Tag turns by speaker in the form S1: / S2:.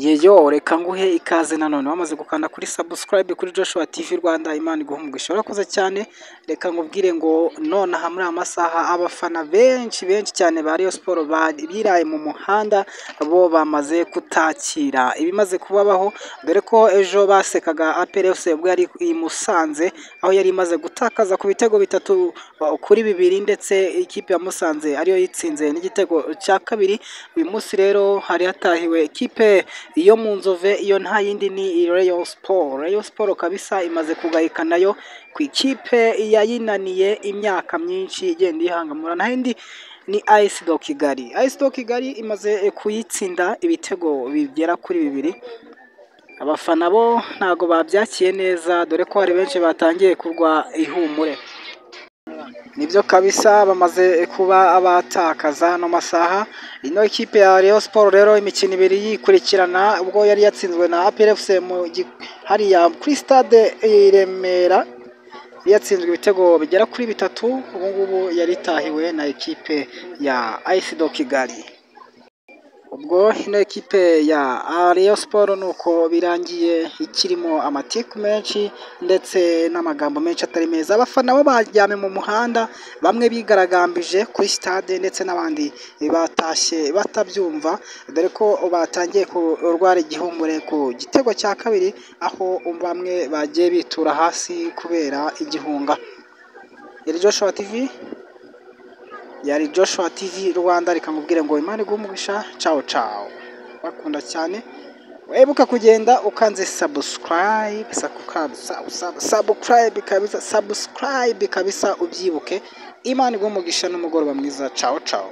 S1: Yeyo reka nguhe ikaze nanone wamaze gukanda kuri subscribe kuri Joshua TV Rwanda. Imana iguhumugisha, urakoze cyane. Reka nkubwire ngo nonaha muri amasaha abafana benshi cyane ba Rayon Sport biraye mu muhanda bo bamaze kutakira ibimaze kubabaho, dore ko ejo basekaga APR FC ubwo yari i Musanze, aho yari imaze gutakaza ku bitego 3-2 ndetse ikipe ya Musanze ariyo yitsinze n'igitego cya kabiri. Uyu munsi rero hari hatahiwe ikipe iyo mu Nzove, iyo nta yindi ni Rayon Sport. Rayon Sport kabisa imaze kugayika nayo ku ikipe yayinaniye imyaka myinshi igenda ihangamura, nta yindi ni AS Kigali. AS Kigali imaze kuyitsinda ibitego bigera kuri 2. Abafana bo ntago babyakiye neza, dore ko hari benshi batangiye kurwa ihumure. Nibyo kabisa bamaze kuba abatakaza no masaha. Ino ikipe ya Rayon Sport rero imikino 2 yikurikirana, ubwo yari yatsinzwe na APR FC hariya kuri stade i Remera, yatsinzwe ibitego bigera kuri 3. Ubu ngubu yari tahiwe na ikipe ya AS Kigali. Ubwo ino ekipe ya Rayon Sport nuko birangiye ikirimo amatiku menshi ndetse n'amagambo menshi atari meza. Abafana bo bajyame mu muhanda, bamwe bigaragambije kuri stade ndetse n'abandi batashye batabyumva, dore ko batangiye kurwara igihumure ku gitego cya kabiri, aho bamwe bagiye bitura hasi kubera igihunga. Yari Joshua TV, yari Joshua TV Rwanda. Reka nkubwire ngo Imana igumugisha. Ciao ciao, bakunda cyane. Webuka kugenda ukanze subscribe kabisa, subscribe kabisa ubyibuke. Imana igumugisha n'umugoroba mwiza. Ciao ciao.